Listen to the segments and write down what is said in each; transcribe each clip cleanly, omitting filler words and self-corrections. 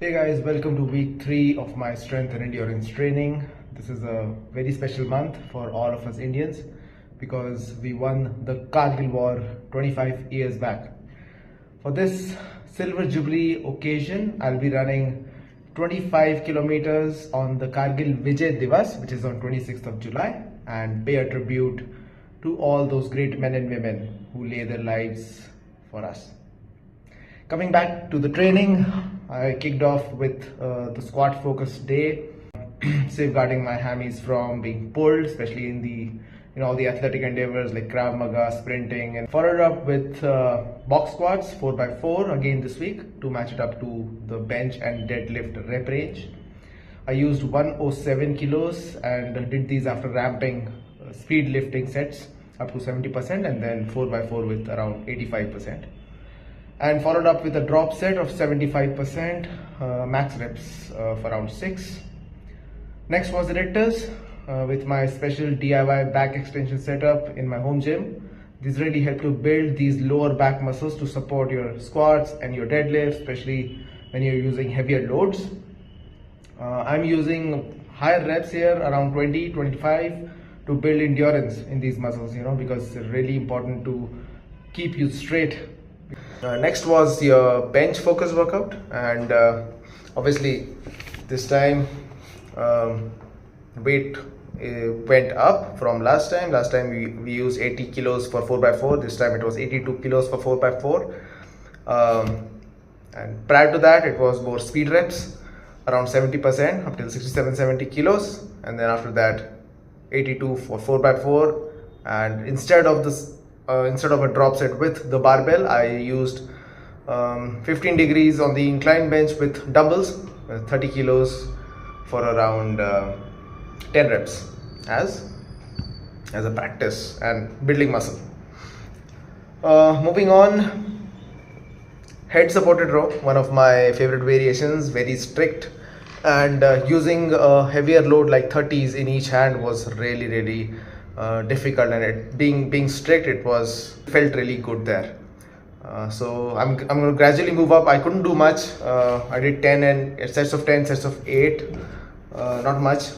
Hey guys, welcome to week 3 of my strength and endurance training. This is a very special month for all of us Indians because we won the Kargil War 25 years back. For this Silver Jubilee occasion, I'll be running 25 kilometers on the Kargil Vijay Diwas, which is on 26th of July, and pay a tribute to all those great men and women who lay their lives for us. Coming back to the training, I kicked off with the squat focused day, safeguarding my hammies from being pulled, especially in the all the athletic endeavors like Krav Maga, sprinting, and followed up with box squats 4x4 again this week to match it up to the bench and deadlift rep range. I used 107 kilos and did these after ramping speed lifting sets up to 70% and then 4x4 with around 85%. And followed up with a drop set of 75%, max reps for around 6. Next was the rectors with my special DIY back extension setup in my home gym. These really help to build these lower back muscles to support your squats and your deadlifts, especially when you're using heavier loads. I'm using higher reps here, around 20, 25, to build endurance in these muscles, because it's really important to keep you straight. Next was your bench focus workout, and obviously this time weight went up from last time. Last time we used 80 kilos for 4x4. This time it was 82 kilos for 4x4. And prior to that it was more speed reps, around 70% up till 67-70 kilos, and then after that 82 for 4x4. And instead of a drop set with the barbell, I used 15 degrees on the incline bench with dumbbells, 30 kilos for around 10 reps as a practice and building muscle. Moving on, head supported row, one of my favorite variations, very strict, and using a heavier load like 30s in each hand was really difficult, and it being strict, it felt really good there. So I'm going to gradually move up. I couldn't do much. I did 10 and sets of 10, sets of 8, not much,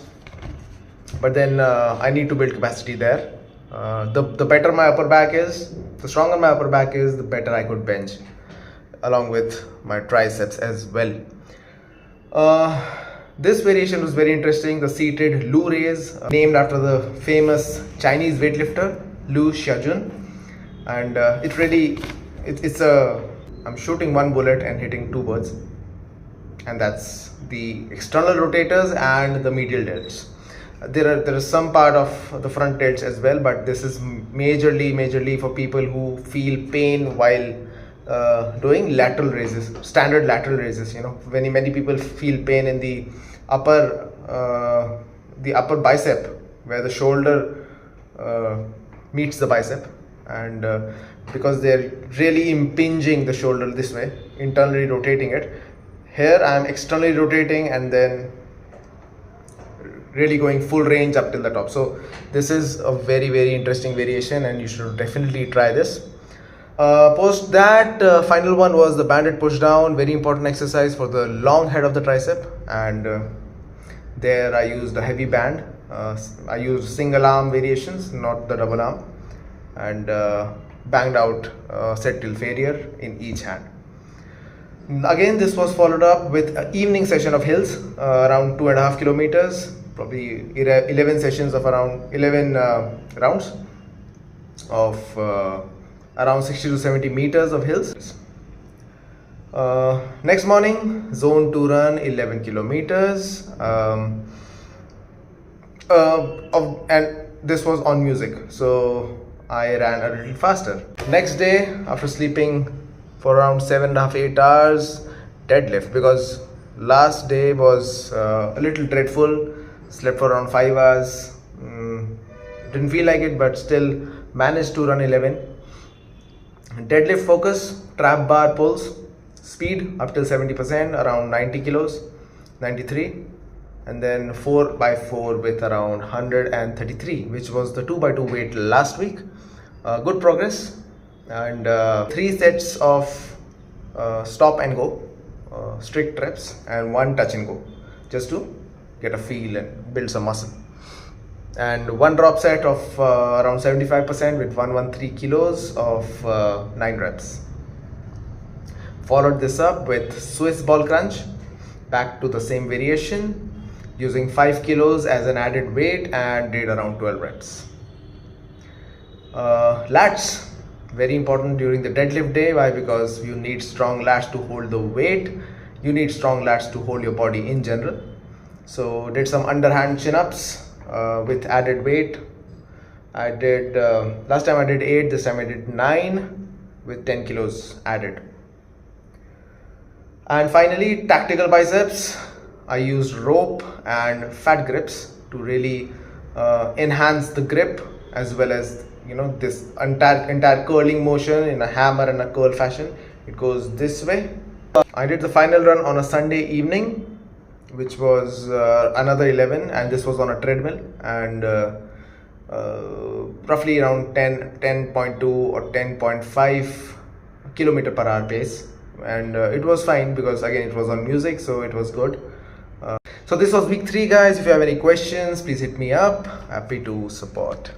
but then I need to build capacity there. The better my upper back is, the stronger my upper back is, the better I could bench, along with my triceps as well. This variation was very interesting, the seated Lu raise, named after the famous Chinese weightlifter Lu Xiaojun, and I'm shooting one bullet and hitting two birds, and that's the external rotators and the medial delts. There is some part of the front delts as well, but this is majorly for people who feel pain while doing lateral raises, standard lateral raises. Many people feel pain in the upper bicep, where the shoulder meets the bicep, and because they're really impinging the shoulder this way, internally rotating it. Here I am externally rotating and then really going full range up till the top. So this is a very interesting variation, and you should definitely try this. Post that, final one was the banded push down, very important exercise for the long head of the tricep, and there I used a heavy band. I used single arm variations, not the double arm, and banged out set till failure in each hand. Again, this was followed up with an evening session of hills, around 2.5 kilometers, probably 11 sessions of around 11 rounds of around 60 to 70 meters of hills. Next morning, zone 2 run, 11 kilometers, and this was on music, so I ran a little faster. Next day, after sleeping for around 7.5-8 hours, deadlift, because last day was a little dreadful. Slept for around 5 hours, didn't feel like it, but still managed to run 11. Deadlift focus, trap bar pulls, speed up till 70%, around 90 kilos, 93, and then 4x4 with around 133, which was the 2x2 weight last week. Good progress, and 3 sets of stop and go strict reps and 1 touch and go, just to get a feel and build some muscle. And 1 drop set of around 75% with 113 kilos of 9 reps. Followed this up with Swiss ball crunch, back to the same variation, using 5 kilos as an added weight, and did around 12 reps. Lats, very important during the deadlift day. Why? Because you need strong lats to hold the weight. You need strong lats to hold your body in general. So did some underhand chin-ups with added weight. I did, last time I did 8, this time I did 9 with 10 kilos added. And finally, tactical biceps. I used rope and fat grips to really enhance the grip, as well as, you know, this entire curling motion in a hammer and a curl fashion. It goes this way. I did the final run on a Sunday evening, which was another 11, and this was on a treadmill, and roughly around 10.2 or 10.5 kilometer per hour pace. And it was fine because again it was on music, so it was good. So this was week 3, guys. If you have any questions, please hit me up. Happy to support.